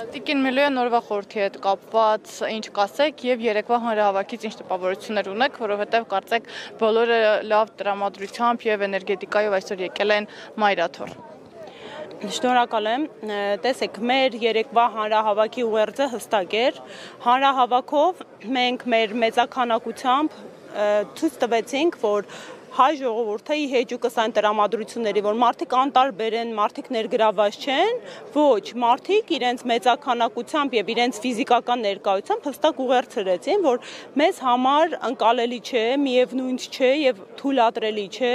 Տիկին Միլոյան նորվա խորհրդի հետ կապված ինչ կասեք եւ երեկվա հանրահավաքից ինչ տպավորություններ ունեք, որովհետեւ կարծեք բոլորը լավ տրամադրությամբ եւ էներգետիկայով այսօր եկել են մայրաթոռ։ Շնորհակալ եմ, տեսեք, մեր երեկվա հանրահավաքի ուղերձը հստակ էր, հանրահավաքով մենք մեր մեծաքանակությամբ ցույց տվեցինք, որ հայ ժողովուրդը ի հեճուկս այն տրամադրությունների, որ մարդիկ անտարբեր են, մարդիկ ներգրավված չեն, ոչ, մարդիկ իրենց մեծաքանակությամբ եւ իրենց ֆիզիկական ներկայությամբ հստակ ուղերձ հրեցին, որ մեզ համար ընկալելի չէ, միևնույն չէ եւ թույլատրելի չէ,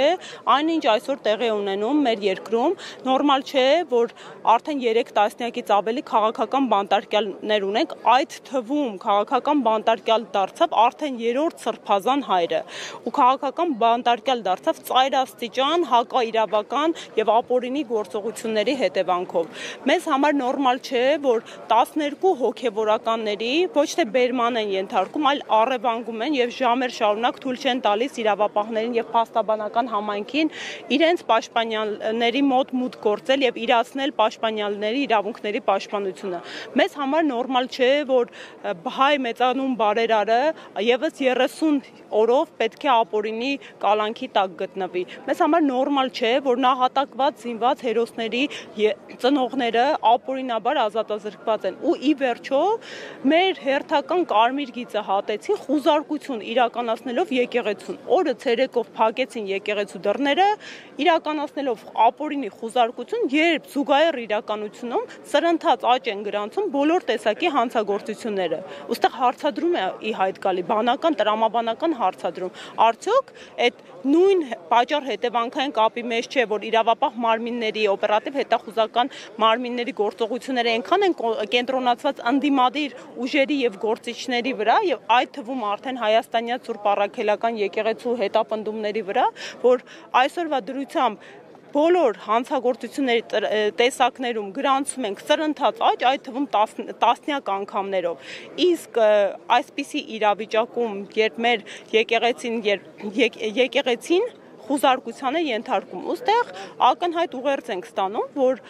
այնինչ այսօր տեղի ունենում մեր երկրում, նորմալ չէ, որ արդեն 3 տասնյակից ավելի քաղաքական բանտարկյալներ ունենք, այդ թվում քաղաքական բանտարկյալ դարձավ արդեն 3-րդ սրբազան հայրը, ու քաղաքական բանտարկյալ դարձավ ծայրաստիճան հակաիրավական եւ ապօրինի գործողությունների հետևանքով։ Մեզ համար նորմալ չէ, որ 12 հոգեվորականների ոչ թե բերման են ենթարկում, այլ առևանգում են եւ ժամեր շարունակ թույլ չեն տալիս իրավապահներին եւ փաստաբանական համայնքին իրենց պաշտպանյանների մոտ մուտք գործել եւ իրացնել պաշտպանյանների իրավունքների պաշտպանությունը։ Մեզ համար նորմալ չէ, որ հայ մեծանուն բարերարը եւս 30 օրով պետք է ապօրինի կալանքի տակ գտնվի։ Մեզ համար նորմալ չէ, որ նահատակված զինված հերոսների ծնողները ապօրինաբար ազատազրկված են։ Ու ի վերջո մեր հերթական կարմիր գիծը հատեցին խուզարկություն իրականացնելով եկեղեցուն։ Օրը ցերեկով փակեցին եկեղեցու դռները, իրականացնելով ապօրինի խուզարկություն, երբ զուգահեռ իրականությունում սրընթաց աճ են գրանցում բոլոր տեսակի հանցագործությունները։ Ոստեղ հարցադրում է ի հայտ գալի բանական, տրամաբանական հարցադրում։ Արդյոք այդ նույն պատճառ հետևանքային կապի մեջ չէ, որ իրավապահ մարմինների, օպերատիվ հետախուզական մարմինների գործողությունները այնքան են կենտրոնացված ընդդիմադիր ուժերի եւ գործիչների վրա եւ այդ թվում արդեն հայաստանյա Սուրբ Առաքելական եկեղեցու հետապնդումների վրա, որ այսօրվա դրությամբ բոլոր հանցագործությունների տեսակներում գրանցում ենք սրընթաց աճ, այդ թվում տասնյակ անգամներով։ Իսկ այսպիսի իրավիճակում, երբ մեր եկեղեցին խուզարկության է ենթարկում, ուստեղ ակնհայտ ուղերձ ենք ստանում, որ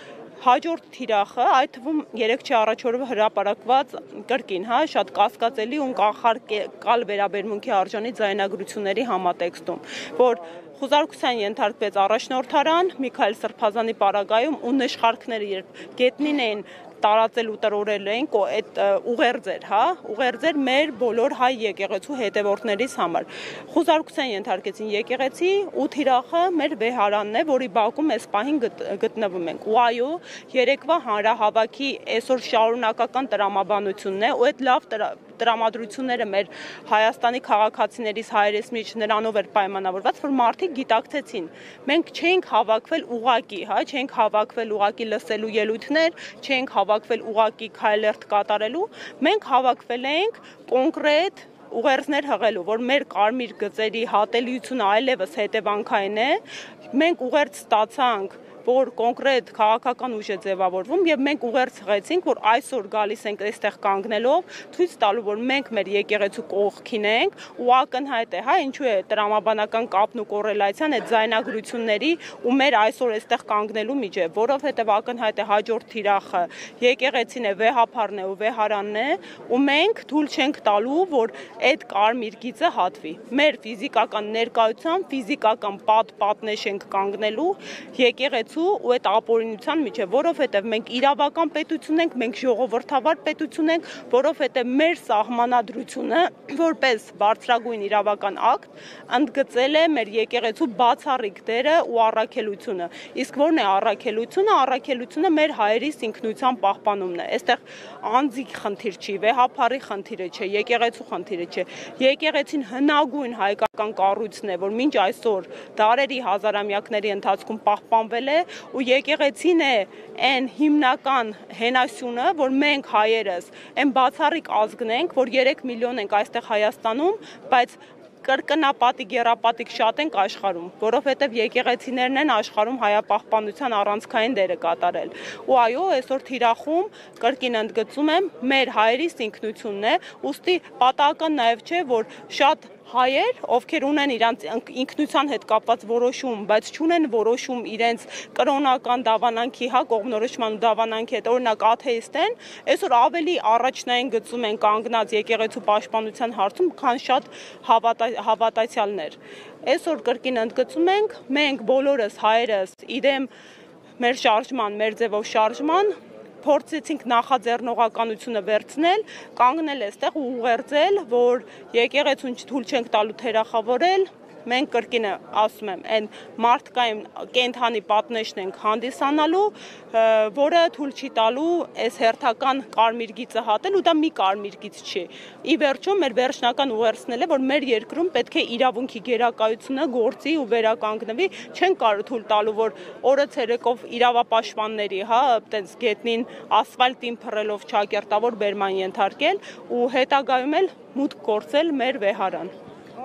հաջորդ թիրախը, այդ թվում 3-4 առաջորդը հրապարակված կրկին, շատ կասկածելի ու կանխարգելյալ վերաբերմունքի արժանի ձայնագրությունների համատեքստում, որ խուզարկության ենթարկվեց առաջնորդարան Միքայել Սրբազանի պարագայում ու նշխարքները երբ գետնին էին տարածել ու տրորել էին, այդ ուղերձեր մեր բոլոր հայ եկեղեցու հետևորդներիս համար։ Խուզարկության ենթարկեցին եկեղեցի ու թիրախը մեր վեհարանն է, որի բակում այս պահին գտնվում ենք։ Ու այո, երեկվա հանրահավաքի այսօր շարունակական տրամաբանությունն է, ու այդ լավ տրամադրությունները մեր Հայաստանի քաղաքացիներից հայերիս մեջ նրանով էր պայմանավորված, որ մարդիկ գիտակցեցին։ Մենք չենք հավաքվել ուղակի, չենք հավաքվել ուղակի լսելու ելույթներ, չենք հավաքվել ուղակի քայլերթ կատարելու, մենք հավաքվել ենք կոնկրետ ուղերձներ հղելու, որ մեր կարմիր գծերի հատելիությունը այլևս հետևանքային է, մենք ուղերձ ստացանք, որ կոնկրետ քաղաքական ուժ է ձևավորվում եւ մենք ուղերձ հղեցինք, որ այսօր գալիս ենք այստեղ կանգնելով, ցույց տալու, որ մենք մեր եկեղեցու կողքին ենք ու ակնհայտ է, ինչու է տրամաբանական կապն ու կոռելացիան այդ ձայնագրությունների ու մեր այսօր այստեղ կանգնելու միջև, որովհետեւ ակնհայտ է հաջորդ թիրախը եկեղեցին է, վեհափարն է ու վեհարանն է, ու մենք թույլ չենք տալու, որ այդ կարմիր գիծը հատվի։ Մեր ֆիզիկական ներկայությամբ ֆիզիկական պատնեշ ենք կանգնելու եկեղեցու ու այդ ապօրինության միջև, որովհետև մենք իրավական պետություն ենք, մենք ժողովրդավար պետություն ենք, որովհետև մեր սահմանադրությունը որպես բարձրագույն իրավական ակտ ընդգծել է մեր եկեղեցու բացառիկ դերը ու առաքելությունը։ Իսկ որն է առաքելությունը։ Առաքելությունը մեր հայերիս ինքնության պահպանումն է։ Այստեղ անձի խնդիր չի, վեհափարի խնդիրը չէ, եկեղեցու խնդիրը չէ։ Եկեղեցին հնագույն հայկական կառույցն է, որ մինչ այսօր դարերի հազարամյակների ընթացքում պահպանվել է ու եկեղեցին է այն հիմնական հենասյունը, որ մենք հայերս այն բացառիկ ազգն ենք, որ 3 միլիոն ենք այստեղ Հայաստանում, բայց կրկնապատիկ, եռապատիկ շատ ենք աշխարհում, որովհետև եկեղեցիներն են աշխարհում հայապահպանության առանցքային դերը կատարել։ Ու այո, այսօր թիրախում կրկին ընդգծում եմ, մեր հայերիս ինքնությունն է, ուստի պատահական նաև չէ, որ շատ հայեր, ովքեր ունեն իրանց ինքնության հետ կապված որոշում, բայց չունեն որոշում իրենց կրոնական դավանանքի, կողմնորոշման դավանանքի հետ, օրինակ աթեիստ են, այսօր ավելի առաջնային գծում են կանգնած եկեղեցու պաշտպանության հարցում, քան շատ հավատացյալներ։ Այսօր կրկին ընդգծում ենք, մենք բոլորս հայերս իդեմ մեր շարժման, մեր ձևով շարժման փորձեցինք նախաձեռնողականությունը վերցնել, կանգնել այստեղ ու ուղերձել, որ եկեղեցուն թույլ չենք տալու թերախավորել, մենք կրկին ասում եմ, այն մարդկային կենդանի պատնեշն ենք հանդիսանալու, որը թույլ չի տալու այս հերթական կարմիր գիծը հատել, ու դա մի կարմիր գիծ չի։ Ի վերջո մեր վերջնական ուղերձն է, որ մեր երկրում պետք է իրավունքի գերակայությունը գործի ու վերականգնվի, չեն կարող թույլ տալու, որ օրը ցերեկով իրավապաշտպանների, այտենց գետնին ասֆալտին փռելով ճակերտավոր բերման ենթարկել ու հետագայում էլ մուտք գործել մեր վեհարան։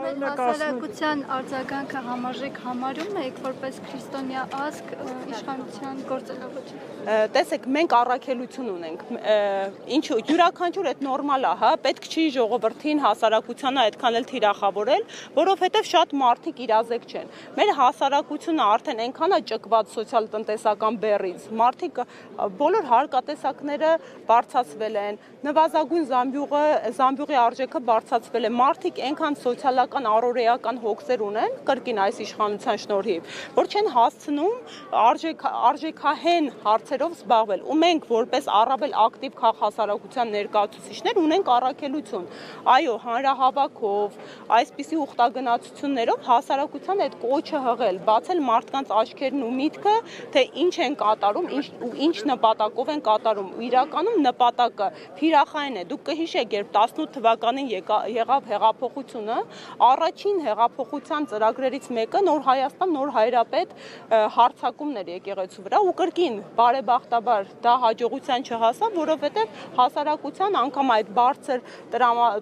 Մեր հասարակության արձագանքը համարժեք համարում եք որպես քրիստոնյա ազգ իշխանության գործելավոճին։ Տեսեք, մենք առաքելություն ունենք, ինչու յուրաքանչյուր այդ նորմալ է, պետք չի ժողովրդին հասարակությանը այդքան էլ թիրախավորել, որովհետև շատ մարդիկ իրազեկ չեն։ Մեր հասարակությունը արդեն այնքան է ճկված սոցիալ-տնտեսական բեռից, մարդիկ բոլոր հարկատեսակները բարձրացվել են, նվազագույն զամբյուղի արժեքը բարձրացվել է, մարդիկ այնքան սոցիալական առօրեական հոգսեր ունեն, կրկին այս իշխանության շնորհիվ, որ չեն հասցնում արժեքահեն հարցերով զբաղվել, ու մենք որպես առավել ակտիվ քաղաքահասարակության ներկայացուցիչներ ունենք առաքելություն, այո, հանրահավաքով, այսպիսի ուխտագնացություններով հասարակության այդ կոչը հղել, բացել մարդկանց աչքերն ու միտքը, թե ինչ են կատարում, ինչ նպատակով են կատարում, իրականում նպատակը թիրախային է, դուք կհիշեք, երբ 18 թվականին եղավ հեղափոխությունը, առաջին հեղափոխության ծրագրերից մեկը նոր Հայաստան, նոր հայրապետ հարձակումներ եկեղեցու վրա ու կրկին բարեբախտաբար դա հաջողության չհասավ, որովհետև հասարակության անգամ այդ բարձր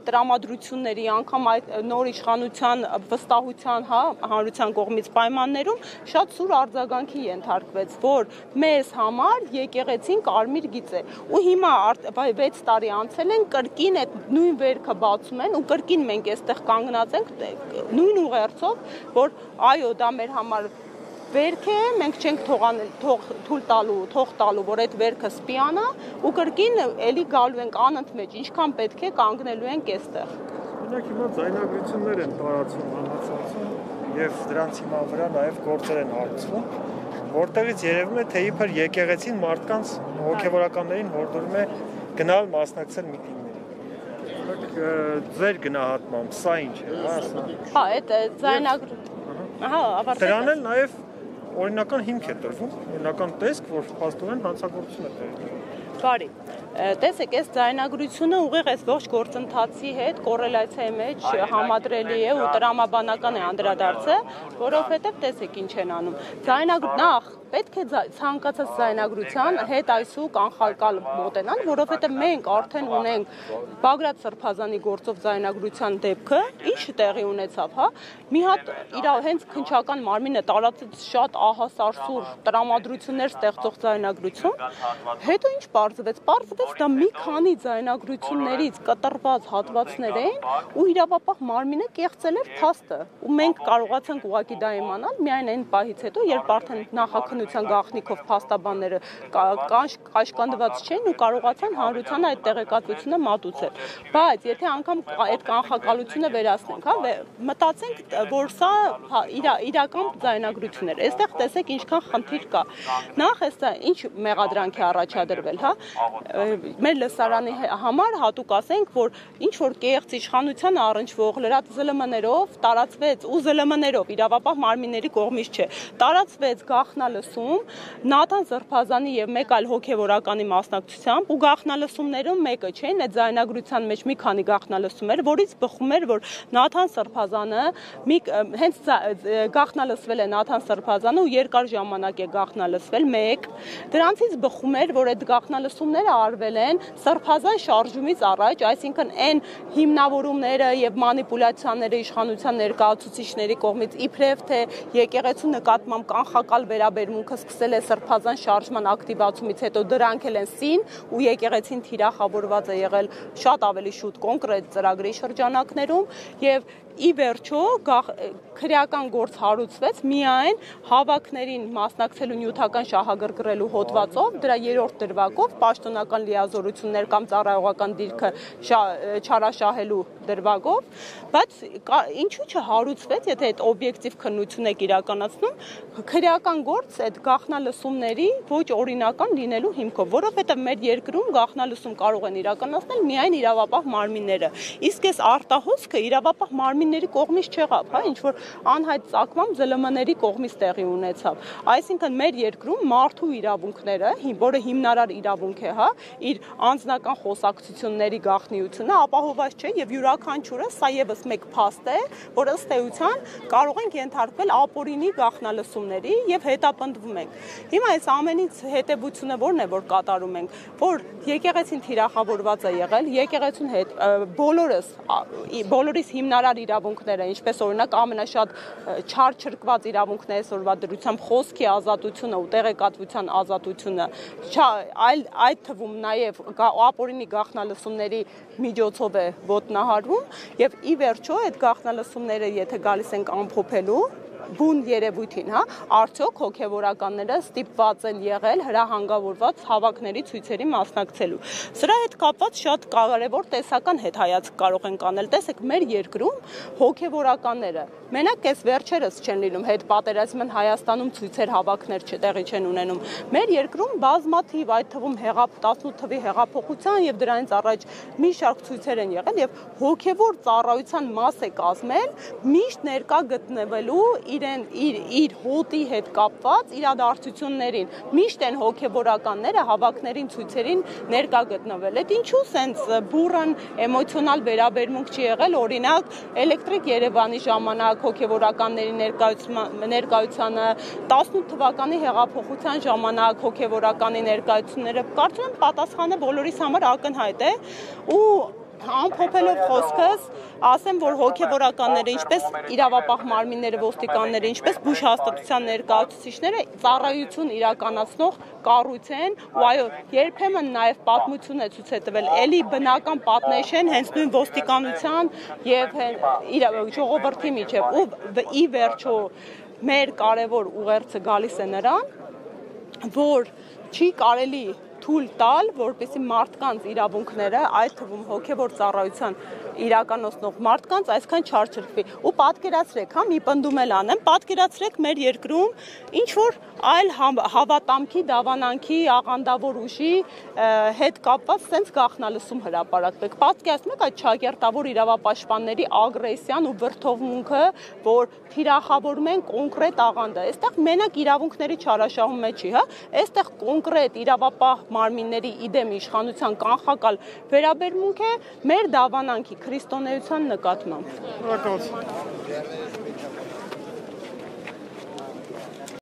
տրամադրությունների, անգամ այդ նոր իշխանության վստահության, հանրության կողմից պայմաններում շատ սուր արձագանքի ենթարկվեց, որ մեզ համար եկեղեցին կարմիր գիծ է, ու հիմա 6 տարի անցել են, կրկին այդ նույն վերքը բացում են ու կրկին մենք այստեղ կանգնած ենք նույն ուղերձով, որ այո, դա մեր համար վերք է, մենք չենք թող տալու, որ այդ վերքը սպիանա ու կրկին էլի գալու ենք անընդմեջ, ինչքան պետք է կանգնելու ենք այստեղ։ Օրինակ հիմա ձայնագրություններ են տարածում համացանցում եւ դրանց հիման վրա նաեւ գործեր են հարուցվում, որտեղից երևում է, թե իբր եկեղեցին մարդկանց հոգեվորականներին հորդորում է գնալ մասնակցել միտինգների։ Ձեր գնահատմամբ սա ինչ է, հա, այդ ձայնագրություն, դրան էլ նաեւ օրինական հիմք է տրվում, օրինական տեսք, որ փաստորեն հանցագործություն է տեղի։ Բարի, տեսեք, այս ձայնագրությունը ուղիղ այս ողջ գործընթացի հետ կոռելացիայի մեջ համադրելի է ու տրամաբանական է անդրադարձը, որովհետև տեսեք ինչ են անում։ Նախ պետք է ցանկացած ձայնագրության հետ այսու կանխարկալ մոտենան, որովհետև մենք արդեն ունենք Բագրատ Սրբազանի գործով ձայնագրության դեպքը, ինչ տեղի ունեցավ, մի հատ իր հենց քննչական մարմինը տարածեց շատ ահասարսուր տրամադրություններ ստեղծող ձայնագրություն, հետո ինչ պարզվեց, դա մի քանի ձայնագրություններից կտրված հատվածներ էին ու իրավապահ մարմինը կեղծել էր փաստը, ու մենք կարողացանք ուղղակի դա իմանալ միայն այն պահից հետո, երբ արդեն նախաքննության գաղտնիքով փաստաբանները կաշկանդված չէին ու կարողացան հանրությանը այդ տեղեկատվությունը մատուցել։ Բայց եթե անգամ այդ կանխակալությունը վերացնենք, մտածենք, որ սա իրական ձայնագրություն էր։ Այստեղ տեսեք ինչքան խնդիր կա։ Նախ էսա ինչ մեղադրանք է առաջադրվել, մեր լսարանի համար հատուկ ասենք, որ ինչ որ կեղծ իշխանության առնչվող լրատ ԶԼՄ-ներով տարածվեց ու ԶԼՄ-ներով իրավապահ մարմինների կողմից չէ, տարածվեց գաղտնալսում Նաթան Սրբազանի եւ մեկ այլ հոգեվորականի մասնակցությամբ ու գաղտնալսումներում մեկը չէին, այդ ձայնագրության մեջ մի քանի գաղտնալսում էր, որից բխում էր, որ Նաթան Սրբազանը հենց գաղտնալսվել է Նաթան Սրբազանը ու երկար ժամանակ է գաղտնալսվել, մեկ դրանցից բխում էր, որ այդ գաղտնալսումները արվել են Սրբազան շարժումից առաջ, այսինքն այն հիմնավորումները եւ մանիպուլյացիաները իշխանության ներկայացուցիչների կողմից իբրև թե եկեղեցու նկատմամբ կանխակալ վերաբերմունքը սկսել է Սրբազան շարժման ակտիվացումից հետո դրանք էլ են սին ու եկեղեցին թիրախավորված է եղել շատ ավելի շուտ կոնկրետ ծրագրի շրջանակներում եւ ի վերջո քրեական գործ հարուցվեց միայն հավաքներին մասնակցելու նյութական շահագրգռելու հոդվածով, դրա 3-րդ դրվագով պաշտոնական լիազորություններ կամ ծառայողական դիրքը չարաշահելու դրվագով, բայց ինչու չհարուցվեց, եթե այդ օբյեկտիվ քննություն եք իրականացնում, քրեական գործ այդ գաղտնալսումների ոչ օրինական լինելու հիմքով, որովհետև մեր երկրում գաղտնալսում կարող են իրականացնել միայն իրավապահ մարմինները, իսկ այս արտահոսքը իրավապահ մարմինների կողմից չեղավ, հա, ինչ որ անհայտ ծագմամբ ԶԼՄ-ների կողմից տեղի ունեցավ։ Այսինքն մեր երկրում մարդու իրավունքները, որը հիմնարար իրավունք է, հա, իր անձնական խոսակցությունների գաղտնիությունը ապահովված չէ եւ յուրաքանչյուրը սա եւս մեկ փաստ է, որ ըստ էության կարող ենք ենթարկվել ապօրինի գաղտնալսումների եւ հետապնդվում ենք։ Հիմա այս ամենից հետեւությունը որն է, որ կատարում ենք, որ եկեղեցին թիրախավորված է եղել, եկեղեցուն հետ բոլորիս հիմնարար իրավունքները, ինչպես օրինակ ամենաշատ չար չրկված իրավունքն է այսօրվա դրությամբ խոսքի ազատությունը ու տեղեկատվության ազատությունը, այդ թվում նաև ապօրինի գաղտնալսումների միջոցով է ոտնահարվում եւ ի վերջո այդ գաղտնալսումները եթե գալիս ենք ամփոփելու բուն երևույթին, հա, արդյոք հոգևորականները ստիպված են եղել հրահանգավորված հավաքների ցույցերի մասնակցելու։ Սրա հետ կապված շատ կարևոր տեսական հետհայացք կարող ենք անել։ Տեսեք, մեր երկրում հոգևորականները մենակ այս վերջերս չեն լինում, հետ պատերազմն Հայաստանում ցույցեր հավաքներ տեղի չեն ունենում։ Մեր երկրում բազմաթիվ, այդ թվում 18 թվի հեղափոխության եւ դրանից առաջ մի շարք ցույցեր են եղել եւ հոգևոր ծառայության մաս է կազմել միշտ ներկա գտնվելու իր հոտի հետ կապված իրադարձություններին, միշտ են հոգևորականները հավաքներին ցույցերին ներկա գտնվել։ Այդ ինչու սենց բուրըն էմոցիոնալ վերաբերմունք չի եղել, օրինակ Էլեկտրիկ Երևանի ժամանակ հոգևորականների ներկայությանը, 18 թվականի հեղափոխության ժամանակ հոգևորականի ներկայությունները, կարծում եմ պատասխանը բոլորիս համար ակնհայտ է ու ամփոփելով խոսքս, ասեմ, որ հոգևորականները, ինչպես իրավապահ մարմինները, ոստիկանները, ինչպես բուժ հաստատության ներկայացուցիչները ծառայություն իրականացնող կառույց են, ու այո, երբեմն նաև պատմություն է ցույց է տվել, էլի բնական պատնեշ են հենց նույն ոստիկանության եւ ժողովրդի միջեւ, ու ի վերջո մեր կարևոր ուղերձը գալիս է նրան, որ չի կարելի թույլ տալ, որպեսզի մարդկանց իրավունքները, այդ թվում հոգևոր ծառայության իրականացնող մարդկանց այսքան չարչրվի։ Ու պատկերացրեք, հա, մի պնդում էլ անեմ, պատկերացրեք մեր երկրում ինչ որ այլ հավատամքի, դավանանքի, աղանդավոր ուժի հետ կապված sense գաղտնալսում հրապարակվեք։ Պատկերացնեք այդ ճակերտավոր իրավապաշտպանների ագրեսիան ու վրդովմունքը, որ թիրախավորում են կոնկրետ աղանդը։ Այստեղ մենակ իրավունքների չարաշահումը չի, հա, այստեղ կոնկրետ իրավապահ մարմինների իդեմ իշխանության կանխակալ վերաբերմունք է մեր դավանանքի քրիստոնեության նկատմամբ։